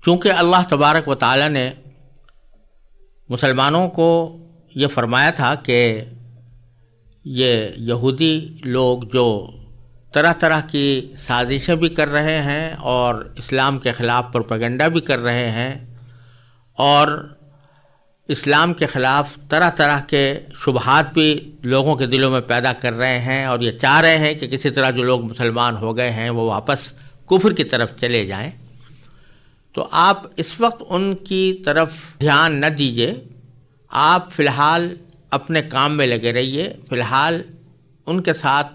چونکہ اللہ تبارک و تعالی نے مسلمانوں کو یہ فرمایا تھا کہ یہ یہودی لوگ جو طرح طرح کی سازشیں بھی کر رہے ہیں اور اسلام کے خلاف پروپیگنڈا بھی کر رہے ہیں اور اسلام کے خلاف طرح طرح کے شبہات بھی لوگوں کے دلوں میں پیدا کر رہے ہیں، اور یہ چاہ رہے ہیں کہ کسی طرح جو لوگ مسلمان ہو گئے ہیں وہ واپس کفر کی طرف چلے جائیں، تو آپ اس وقت ان کی طرف دھیان نہ دیجیے، آپ فی الحال اپنے کام میں لگے رہیے۔ فی الحال ان کے ساتھ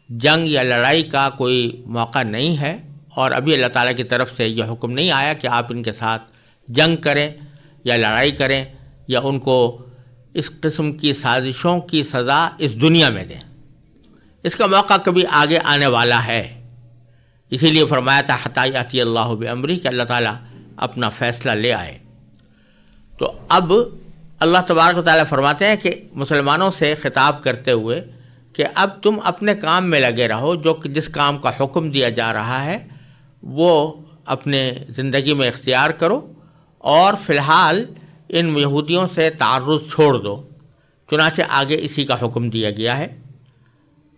جنگ یا لڑائی کا کوئی موقع نہیں ہے، اور ابھی اللہ تعالیٰ کی طرف سے یہ حکم نہیں آیا کہ آپ ان کے ساتھ جنگ کریں یا لڑائی کریں یا ان کو اس قسم کی سازشوں کی سزا اس دنیا میں دیں۔ اس کا موقع کبھی آگے آنے والا ہے، اسی لیے فرمایا تھا حتی یأتی اللہ بامرہ، کہ اللہ تعالیٰ اپنا فیصلہ لے آئے۔ تو اب اللہ تبارک و تعالیٰ فرماتے ہیں کہ مسلمانوں سے خطاب کرتے ہوئے کہ اب تم اپنے کام میں لگے رہو، جس کام کا حکم دیا جا رہا ہے وہ اپنے زندگی میں اختیار کرو، اور فی الحال ان یہودیوں سے تعرض چھوڑ دو۔ چنانچہ آگے اسی کا حکم دیا گیا ہے،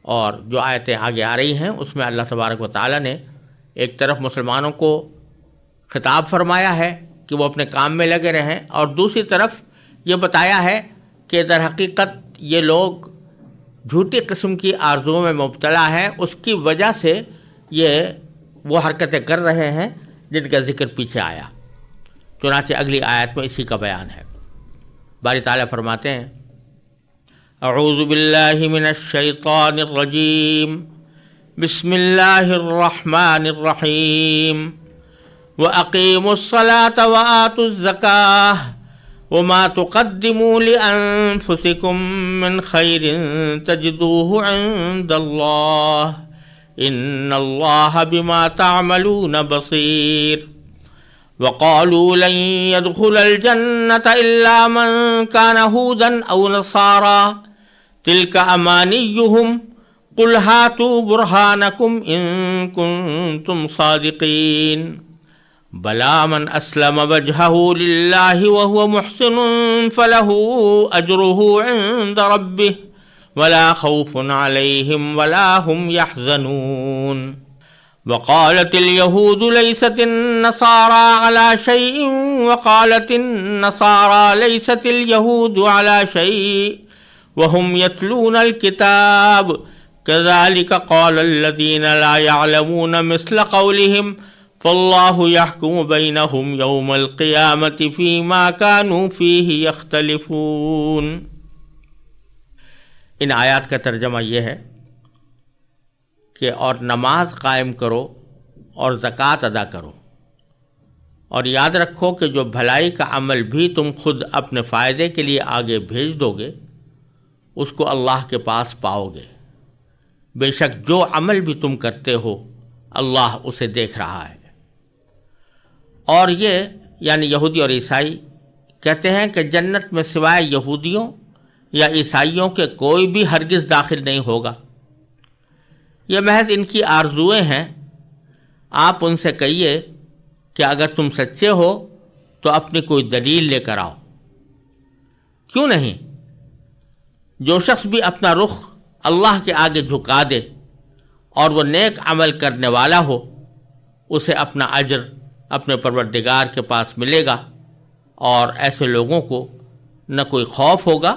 اور جو آیتیں آگے آ رہی ہیں اس میں اللہ تبارک و تعالیٰ نے ایک طرف مسلمانوں کو خطاب فرمایا ہے کہ وہ اپنے کام میں لگے رہیں، اور دوسری طرف یہ بتایا ہے کہ در حقیقت یہ لوگ جھوٹی قسم کی آرزوؤں میں مبتلا ہیں، اس کی وجہ سے یہ وہ حرکتیں کر رہے ہیں جن کا ذکر پیچھے آیا۔ چنانچہ اگلی آیت میں اسی کا بیان ہے۔ باری تعالیٰ فرماتے ہیں اعوذ باللہ من الشیطان الرجیم بسم اللہ الرحمن الرحیم وَأَقِيمُوا الصَّلَاةَ وَآتُوا الزَّكَاةَ وَمَا تُقَدِّمُوا لِأَنفُسِكُم مِّنْ خَيْرٍ تَجِدُوهُ عِندَ اللَّهِ إِنَّ اللَّهَ بِمَا تَعْمَلُونَ بَصِيرٌ وَقَالُوا لَن يَدْخُلَ الْجَنَّةَ إِلَّا مَن كَانَ هُودًا أَوْ نَصَارَىٰ تِلْكَ أَمَانِيُّهُمْ قُلْ هَاتُوا بُرْهَانَكُمْ إِن كُنتُمْ صَادِقِينَ بَلَىٰ مَنْ أَسْلَمَ وَجْهَهُ لِلَّهِ وَهُوَ مُحْسِنٌ فَلَهُ أَجْرُهُ عِندَ رَبِّهِ وَلَا خَوْفٌ عَلَيْهِمْ وَلَا هُمْ يَحْزَنُونَ وقالت اليهود ليست النصارى على شيء وقالت النصارى ليست اليهود على شيء وهم يتلون الكتاب كذلك قال الذين لا يعلمون مثل قولهم فالله يحكم بينهم يوم القيامة فيما كانوا فيه يختلفون۔ ان آیات کا ترجمہ یہ ہے کہ اور نماز قائم کرو اور زکوٰۃ ادا کرو، اور یاد رکھو کہ جو بھلائی کا عمل بھی تم خود اپنے فائدے کے لیے آگے بھیج دو گے اس کو اللہ کے پاس پاؤ گے، بے شک جو عمل بھی تم کرتے ہو اللہ اسے دیکھ رہا ہے۔ اور یہ یعنی یہودی اور عیسائی کہتے ہیں کہ جنت میں سوائے یہودیوں یا عیسائیوں کے کوئی بھی ہرگز داخل نہیں ہوگا، یہ محض ان کی آرزوئیں ہیں۔ آپ ان سے کہیے کہ اگر تم سچے ہو تو اپنی کوئی دلیل لے کر آؤ۔ کیوں نہیں؟ جو شخص بھی اپنا رخ اللہ کے آگے جھکا دے اور وہ نیک عمل کرنے والا ہو، اسے اپنا اجر اپنے پروردگار کے پاس ملے گا، اور ایسے لوگوں کو نہ کوئی خوف ہوگا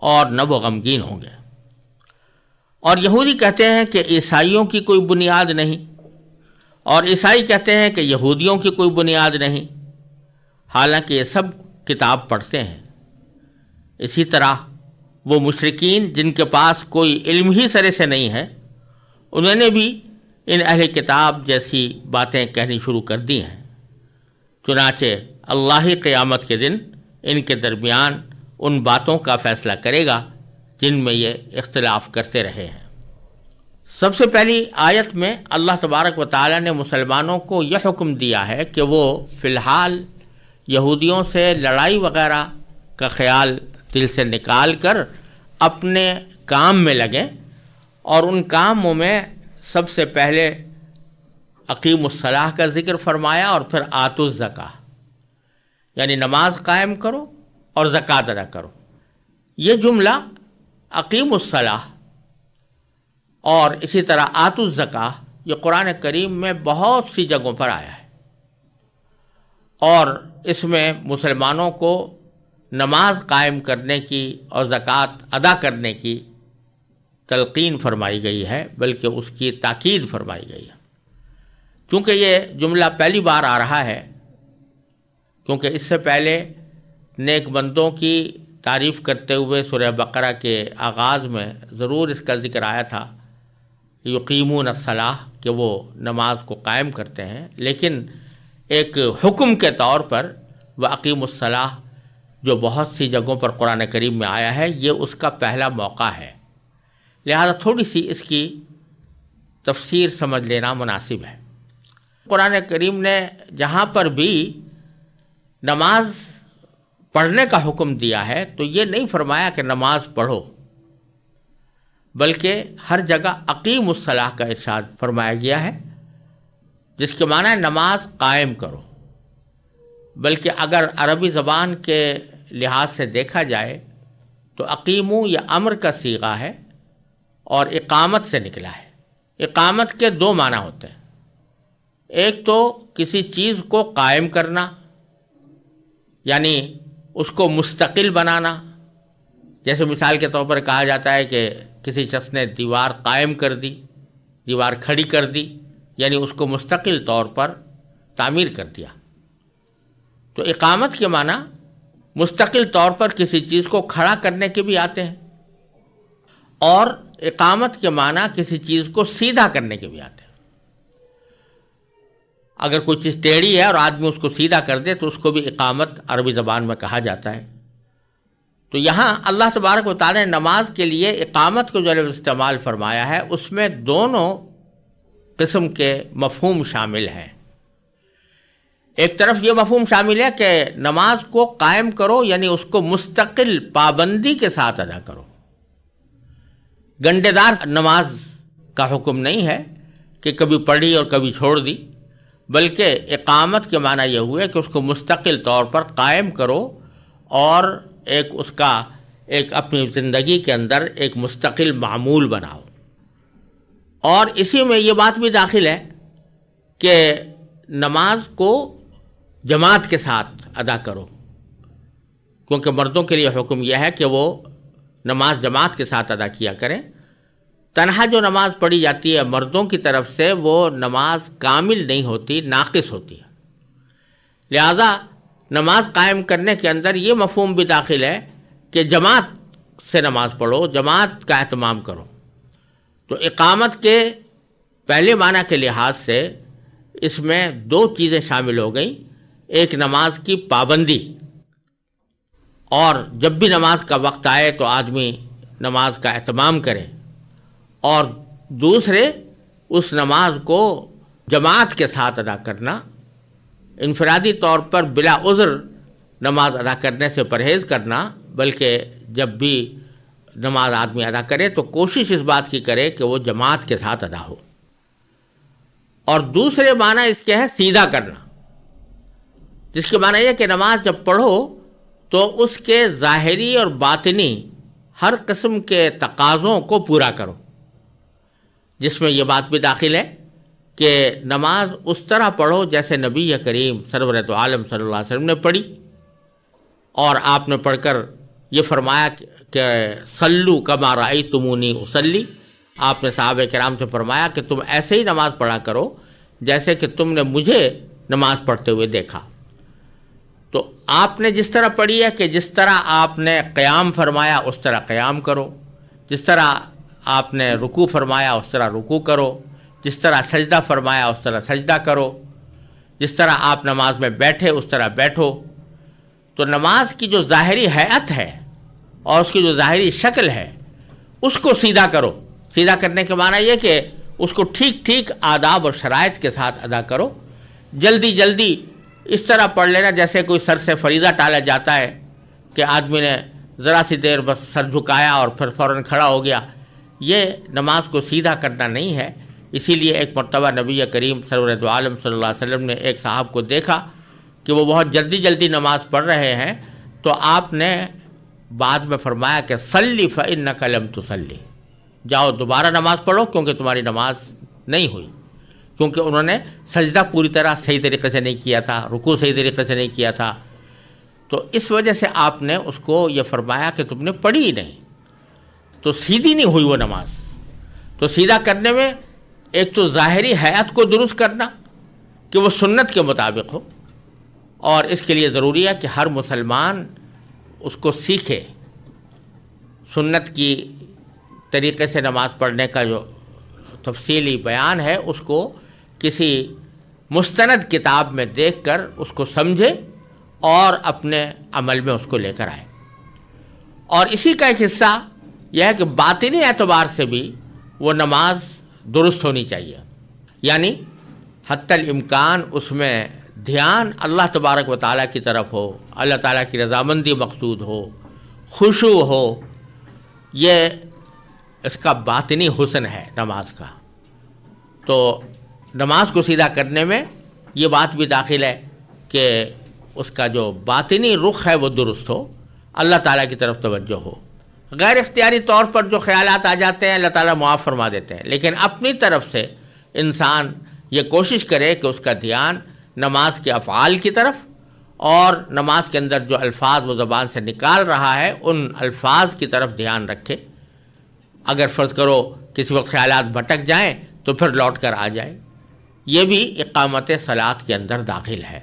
اور نہ وہ غمگین ہوں گے۔ اور یہودی کہتے ہیں کہ عیسائیوں کی کوئی بنیاد نہیں، اور عیسائی کہتے ہیں کہ یہودیوں کی کوئی بنیاد نہیں، حالانکہ یہ سب کتاب پڑھتے ہیں۔ اسی طرح وہ مشرکین جن کے پاس کوئی علم ہی سرے سے نہیں ہے، انہوں نے بھی ان اہل کتاب جیسی باتیں کہنی شروع کر دی ہیں۔ چنانچہ اللہ ہی قیامت کے دن ان کے درمیان ان باتوں کا فیصلہ کرے گا جن میں یہ اختلاف کرتے رہے ہیں۔ سب سے پہلی آیت میں اللہ تبارک و تعالیٰ نے مسلمانوں کو یہ حکم دیا ہے کہ وہ فی الحال یہودیوں سے لڑائی وغیرہ کا خیال دل سے نکال کر اپنے کام میں لگیں، اور ان کاموں میں سب سے پہلے اقیم الصلاح کا ذکر فرمایا اور پھر آتوا الزکاۃ، یعنی نماز قائم کرو اور زکوٰۃ ادا کرو۔ یہ جملہ اقیم الصلاۃ اور اسی طرح آتوا الزکاۃ یہ قرآن کریم میں بہت سی جگہوں پر آیا ہے، اور اس میں مسلمانوں کو نماز قائم کرنے کی اور زکوٰۃ ادا کرنے کی تلقین فرمائی گئی ہے، بلکہ اس کی تاکید فرمائی گئی ہے۔ چونکہ یہ جملہ پہلی بار آ رہا ہے، کیونکہ اس سے پہلے نیک بندوں کی تعریف کرتے ہوئے سورہ بقرہ کے آغاز میں ضرور اس کا ذکر آیا تھا، یقیمون الصلاۃ، کہ وہ نماز کو قائم کرتے ہیں، لیکن ایک حکم کے طور پر واقیموا الصلاۃ جو بہت سی جگہوں پر قرآن کریم میں آیا ہے، یہ اس کا پہلا موقع ہے، لہذا تھوڑی سی اس کی تفسیر سمجھ لینا مناسب ہے۔ قرآن کریم نے جہاں پر بھی نماز پڑھنے کا حکم دیا ہے تو یہ نہیں فرمایا کہ نماز پڑھو، بلکہ ہر جگہ اقیم الصلاۃ کا ارشاد فرمایا گیا ہے، جس کے معنی ہے نماز قائم کرو۔ بلکہ اگر عربی زبان کے لحاظ سے دیکھا جائے تو اقیمو یہ امر کا صیغہ ہے اور اقامت سے نکلا ہے۔ اقامت کے دو معنی ہوتے ہیں، ایک تو کسی چیز کو قائم کرنا، یعنی اس کو مستقل بنانا، جیسے مثال کے طور پر کہا جاتا ہے کہ کسی شخص نے دیوار قائم کر دی، دیوار کھڑی کر دی، یعنی اس کو مستقل طور پر تعمیر کر دیا۔ تو اقامت کے معنی مستقل طور پر کسی چیز کو کھڑا کرنے کے بھی آتے ہیں، اور اقامت کے معنی کسی چیز کو سیدھا کرنے کے بھی آتے ہیں۔ اگر کوئی چیز ٹیڑھی ہے اور آدمی اس کو سیدھا کر دے تو اس کو بھی اقامت عربی زبان میں کہا جاتا ہے۔ تو یہاں اللہ تبارک و تعالی نے نماز کے لیے اقامت کو جو استعمال فرمایا ہے، اس میں دونوں قسم کے مفہوم شامل ہیں۔ ایک طرف یہ مفہوم شامل ہے کہ نماز کو قائم کرو، یعنی اس کو مستقل پابندی کے ساتھ ادا کرو۔ گنڈے دار نماز کا حکم نہیں ہے کہ کبھی پڑھی اور کبھی چھوڑ دی، بلکہ اقامت کے معنی یہ ہوئے کہ اس کو مستقل طور پر قائم کرو اور ایک اس کا ایک اپنی زندگی کے اندر ایک مستقل معمول بناؤ۔ اور اسی میں یہ بات بھی داخل ہے کہ نماز کو جماعت کے ساتھ ادا کرو، کیونکہ مردوں کے لیے حکم یہ ہے کہ وہ نماز جماعت کے ساتھ ادا کیا کریں۔ تنہا جو نماز پڑھی جاتی ہے مردوں کی طرف سے، وہ نماز کامل نہیں ہوتی، ناقص ہوتی ہے۔ لہذا نماز قائم کرنے کے اندر یہ مفہوم بھی داخل ہے کہ جماعت سے نماز پڑھو، جماعت کا اہتمام کرو۔ تو اقامت کے پہلے معنی کے لحاظ سے اس میں دو چیزیں شامل ہو گئیں، ایک نماز کی پابندی، اور جب بھی نماز کا وقت آئے تو آدمی نماز کا اہتمام کرے، اور دوسرے اس نماز کو جماعت کے ساتھ ادا کرنا، انفرادی طور پر بلا عذر نماز ادا کرنے سے پرہیز کرنا، بلکہ جب بھی نماز آدمی ادا کرے تو کوشش اس بات کی کرے کہ وہ جماعت کے ساتھ ادا ہو۔ اور دوسرے معنی اس کے ہے سیدھا کرنا، جس کے معنی یہ کہ نماز جب پڑھو تو اس کے ظاہری اور باطنی ہر قسم کے تقاضوں کو پورا کرو، جس میں یہ بات بھی داخل ہے کہ نماز اس طرح پڑھو جیسے نبی کریم سرور دو عالم صلی اللہ علیہ وسلم نے پڑھی، اور آپ نے پڑھ کر یہ فرمایا کہ صلو کما رأیتمونی اصلی، آپ نے صحابہ کرام سے فرمایا کہ تم ایسے ہی نماز پڑھا کرو جیسے کہ تم نے مجھے نماز پڑھتے ہوئے دیکھا۔ تو آپ نے جس طرح پڑھی ہے کہ جس طرح آپ نے قیام فرمایا اس طرح قیام کرو، جس طرح آپ نے رکوع فرمایا اس طرح رکوع کرو، جس طرح سجدہ فرمایا اس طرح سجدہ کرو، جس طرح آپ نماز میں بیٹھے اس طرح بیٹھو۔ تو نماز کی جو ظاہری ہیئت ہے اور اس کی جو ظاہری شکل ہے اس کو سیدھا کرو۔ سیدھا کرنے کے معنی یہ کہ اس کو ٹھیک ٹھیک آداب اور شرائط کے ساتھ ادا کرو۔ جلدی جلدی اس طرح پڑھ لینا جیسے کوئی سر سے فریضہ ٹالا جاتا ہے کہ آدمی نے ذرا سی دیر بس سر جھکایا اور پھر فوراً کھڑا ہو گیا، یہ نماز کو سیدھا کرنا نہیں ہے۔ اسی لیے ایک مرتبہ نبی کریم سرور دو عالم صلی اللہ علیہ وسلم نے ایک صاحب کو دیکھا کہ وہ بہت جلدی جلدی نماز پڑھ رہے ہیں، تو آپ نے بعد میں فرمایا کہ صلی فإنک لم تصلی، جاؤ دوبارہ نماز پڑھو کیونکہ تمہاری نماز نہیں ہوئی، کیونکہ انہوں نے سجدہ پوری طرح صحیح طریقے سے نہیں کیا تھا، رکوع صحیح طریقے سے نہیں کیا تھا، تو اس وجہ سے آپ نے اس کو یہ فرمایا کہ تم نے پڑھی ہی نہیں، تو سیدھی نہیں ہوئی وہ نماز۔ تو سیدھا کرنے میں ایک تو ظاہری حیات کو درست کرنا کہ وہ سنت کے مطابق ہو، اور اس کے لیے ضروری ہے کہ ہر مسلمان اس کو سیکھے، سنت کی طریقے سے نماز پڑھنے کا جو تفصیلی بیان ہے اس کو کسی مستند کتاب میں دیکھ کر اس کو سمجھے اور اپنے عمل میں اس کو لے کر آئے۔ اور اسی کا ایک حصہ یہ ہے کہ باطنی اعتبار سے بھی وہ نماز درست ہونی چاہیے، یعنی حتی الامکان اس میں دھیان اللہ تبارک و تعالیٰ کی طرف ہو، اللہ تعالیٰ کی رضامندی مقصود ہو، خشوع ہو، یہ اس کا باطنی حسن ہے نماز کا۔ تو نماز کو سیدھا کرنے میں یہ بات بھی داخل ہے کہ اس کا جو باطنی رخ ہے وہ درست ہو، اللہ تعالیٰ کی طرف توجہ ہو۔ غیر اختیاری طور پر جو خیالات آ جاتے ہیں اللہ تعالیٰ معاف فرما دیتے ہیں، لیکن اپنی طرف سے انسان یہ کوشش کرے کہ اس کا دھیان نماز کے افعال کی طرف اور نماز کے اندر جو الفاظ وہ زبان سے نکال رہا ہے ان الفاظ کی طرف دھیان رکھے۔ اگر فرض کرو کسی وقت خیالات بھٹک جائیں تو پھر لوٹ کر آ جائے، یہ بھی اقامت صلاۃ کے اندر داخل ہے۔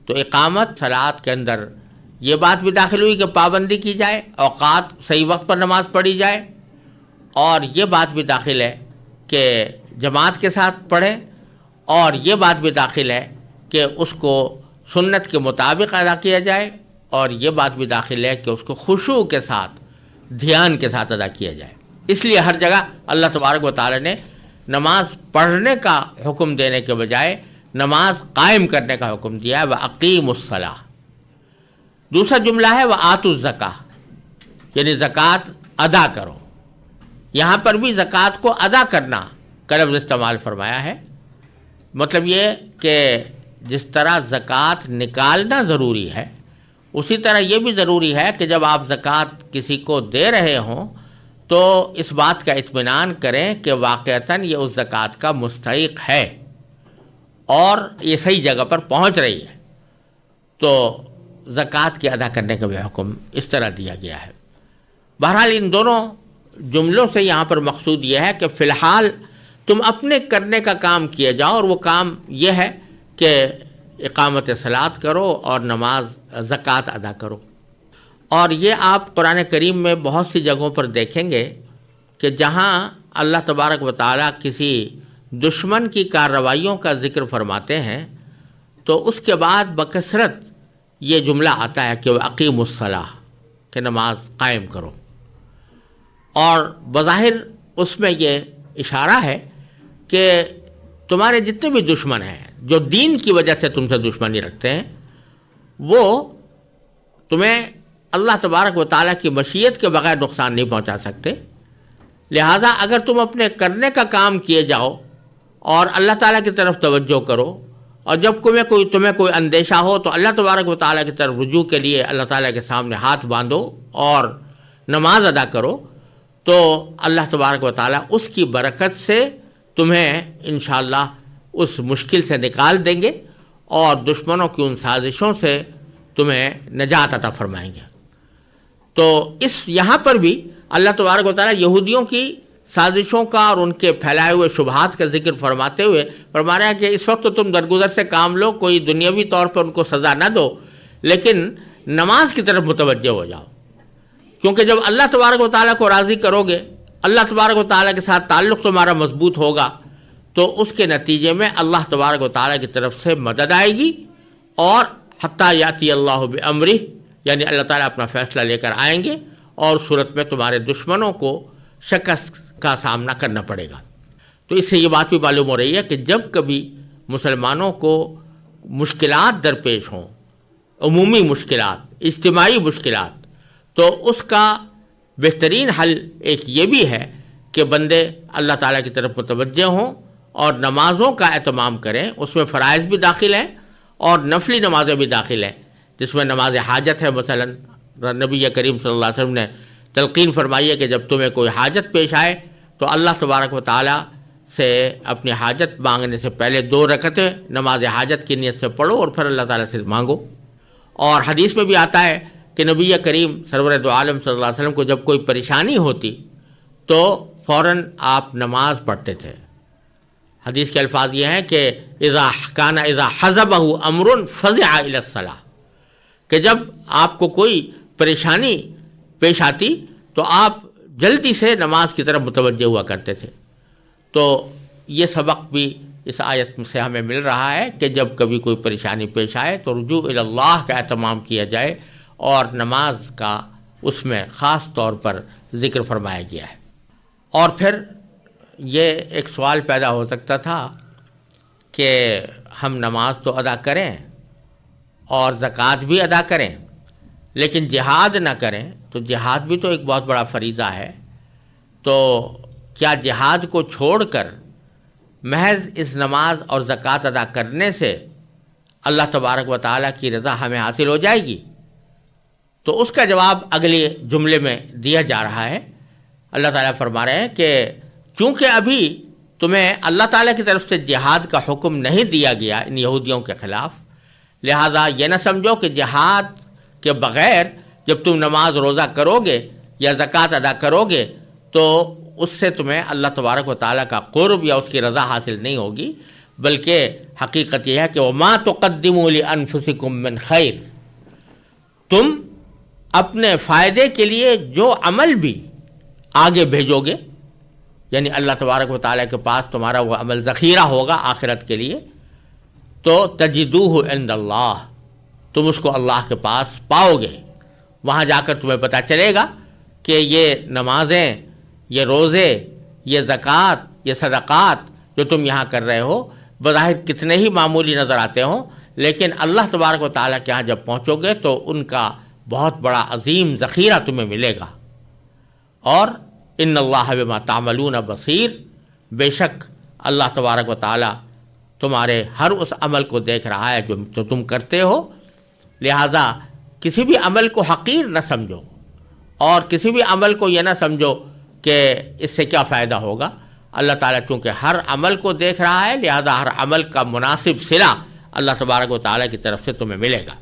تو اقامت صلاۃ کے اندر یہ بات بھی داخل ہوئی کہ پابندی کی جائے، اوقات صحیح وقت پر نماز پڑھی جائے، اور یہ بات بھی داخل ہے کہ جماعت کے ساتھ پڑھیں، اور یہ بات بھی داخل ہے کہ اس کو سنت کے مطابق ادا کیا جائے، اور یہ بات بھی داخل ہے کہ اس کو خشوع کے ساتھ، دھیان کے ساتھ ادا کیا جائے۔ اس لیے ہر جگہ اللہ تبارک و تعالی نے نماز پڑھنے کا حکم دینے کے بجائے نماز قائم کرنے کا حکم دیا ہے، وَأَقِیمُوا الصَّلَاةَ۔ دوسرا جملہ ہے وَآتُوا الزَّکَاةَ، یعنی زکوٰۃ ادا کرو۔ یہاں پر بھی زکوٰۃ کو ادا کرنا کا لفظ استعمال فرمایا ہے، مطلب یہ کہ جس طرح زکوٰۃ نکالنا ضروری ہے اسی طرح یہ بھی ضروری ہے کہ جب آپ زکوٰۃ کسی کو دے رہے ہوں تو اس بات کا اطمینان کریں کہ واقعتاً یہ اس زکوٰۃ کا مستحق ہے اور یہ صحیح جگہ پر پہنچ رہی ہے۔ تو زکوٰۃ کے ادا کرنے کا بھی حکم اس طرح دیا گیا ہے۔ بہرحال ان دونوں جملوں سے یہاں پر مقصود یہ ہے کہ فی الحال تم اپنے کرنے کا کام کیے جاؤ، اور وہ کام یہ ہے کہ اقامت صلاۃ کرو اور نماز زکوٰۃ ادا کرو۔ اور یہ آپ قرآن کریم میں بہت سی جگہوں پر دیکھیں گے کہ جہاں اللہ تبارک و تعالیٰ کسی دشمن کی کارروائیوں کا ذکر فرماتے ہیں تو اس کے بعد بکثرت یہ جملہ آتا ہے کہ وَأَقِیمُوا الصَّلَاةَ، کہ نماز قائم کرو، اور بظاہر اس میں یہ اشارہ ہے کہ تمہارے جتنے بھی دشمن ہیں جو دین کی وجہ سے تم سے دشمنی رکھتے ہیں وہ تمہیں اللہ تبارک و تعالیٰ کی مشیت کے بغیر نقصان نہیں پہنچا سکتے، لہذا اگر تم اپنے کرنے کا کام کیے جاؤ اور اللہ تعالیٰ کی طرف توجہ کرو، اور جب تمہیں کوئی اندیشہ ہو تو اللہ تبارک و تعالیٰ کی طرف رجوع کے لیے اللہ تعالیٰ کے سامنے ہاتھ باندھو اور نماز ادا کرو، تو اللہ تبارک و تعالیٰ اس کی برکت سے تمہیں انشاءاللہ اس مشکل سے نکال دیں گے اور دشمنوں کی ان سازشوں سے تمہیں نجات عطا فرمائیں گے۔ تو یہاں پر بھی اللہ تبارک و تعالیٰ یہودیوں کی سازشوں کا اور ان کے پھیلائے ہوئے شبہات کا ذکر فرماتے ہوئے فرما رہا ہے کہ اس وقت تو تم درگزر سے کام لو، کوئی دنیاوی طور پر ان کو سزا نہ دو، لیکن نماز کی طرف متوجہ ہو جاؤ، کیونکہ جب اللہ تبارک و تعالیٰ کو راضی کرو گے، اللہ تبارک و تعالیٰ کے ساتھ تعلق تمہارا مضبوط ہوگا، تو اس کے نتیجے میں اللہ تبارک و تعالیٰ کی طرف سے مدد آئے گی، اور حتیٰ یاتی اللہ بامرہ، یعنی اللہ تعالیٰ اپنا فیصلہ لے کر آئیں گے اور صورت میں تمہارے دشمنوں کو شکست کا سامنا کرنا پڑے گا۔ تو اس سے یہ بات بھی معلوم ہو رہی ہے کہ جب کبھی مسلمانوں کو مشکلات درپیش ہوں، عمومی مشکلات، اجتماعی مشکلات، تو اس کا بہترین حل ایک یہ بھی ہے کہ بندے اللہ تعالیٰ کی طرف متوجہ ہوں اور نمازوں کا اہتمام کریں، اس میں فرائض بھی داخل ہیں اور نفلی نمازیں بھی داخل ہیں جس میں نماز حاجت ہے. مثلا نبی کریم صلی اللہ علیہ وسلم نے تلقین فرمائی ہے کہ جب تمہیں کوئی حاجت پیش آئے تو اللہ تبارک و تعالیٰ سے اپنی حاجت مانگنے سے پہلے 2 رکعتیں نماز حاجت کی نیت سے پڑھو اور پھر اللہ تعالیٰ سے مانگو. اور حدیث میں بھی آتا ہے کہ نبی کریم سرور دو عالم صلی اللہ علیہ وسلم کو جب کوئی پریشانی ہوتی تو فوراً آپ نماز پڑھتے تھے. حدیث کے الفاظ یہ ہیں کہ اذا حزبہ امر فزع الی الصلاۃ، کہ جب آپ کو کوئی پریشانی پیش آتی تو آپ جلدی سے نماز کی طرف متوجہ ہوا کرتے تھے. تو یہ سبق بھی اس آیت سے ہمیں مل رہا ہے کہ جب کبھی کوئی پریشانی پیش آئے تو رجوع الی اللہ کا اہتمام کیا جائے، اور نماز کا اس میں خاص طور پر ذکر فرمایا گیا ہے. اور پھر یہ ایک سوال پیدا ہو سکتا تھا کہ ہم نماز تو ادا کریں اور زکوٰۃ بھی ادا کریں لیکن جہاد نہ کریں، تو جہاد بھی تو ایک بہت بڑا فریضہ ہے. تو کیا جہاد کو چھوڑ کر محض اس نماز اور زکوٰۃ ادا کرنے سے اللہ تبارک و تعالیٰ کی رضا ہمیں حاصل ہو جائے گی؟ تو اس کا جواب اگلے جملے میں دیا جا رہا ہے. اللہ تعالیٰ فرما رہے ہیں کہ چونکہ ابھی تمہیں اللہ تعالیٰ کی طرف سے جہاد کا حکم نہیں دیا گیا ان یہودیوں کے خلاف، لہٰذا یہ نہ سمجھو کہ جہاد کے بغیر جب تم نماز روزہ کرو گے یا زکوٰۃ ادا کرو گے تو اس سے تمہیں اللہ تبارک و تعالیٰ کا قرب یا اس کی رضا حاصل نہیں ہوگی، بلکہ حقیقت یہ ہے کہ وَمَا تُقَدِّمُوا لِأَنفُسِكُم مِّن خَيْرٍ، تم اپنے فائدے کے لیے جو عمل بھی آگے بھیجو گے، یعنی اللہ تبارک و تعالیٰ کے پاس تمہارا وہ عمل ذخیرہ ہوگا آخرت کے لیے، تو تجدوہ عند اللہ، تم اس کو اللہ کے پاس پاؤ گے. وہاں جا کر تمہیں پتہ چلے گا کہ یہ نمازیں، یہ روزے، یہ زکوٰۃ، یہ صدقات جو تم یہاں کر رہے ہو بظاہر کتنے ہی معمولی نظر آتے ہوں، لیکن اللہ تبارک و تعالیٰ کے ہاں جب پہنچو گے تو ان کا بہت بڑا عظیم ذخیرہ تمہیں ملے گا. اور ان اللہ بما تعملون بصیر، بے شک اللہ تبارک و تعالیٰ تمہارے ہر اس عمل کو دیکھ رہا ہے جو تم کرتے ہو. لہٰذا کسی بھی عمل کو حقیر نہ سمجھو اور کسی بھی عمل کو یہ نہ سمجھو کہ اس سے کیا فائدہ ہوگا. اللہ تعالیٰ چونکہ ہر عمل کو دیکھ رہا ہے، لہذا ہر عمل کا مناسب صلہ اللہ تبارک و تعالیٰ کی طرف سے تمہیں ملے گا.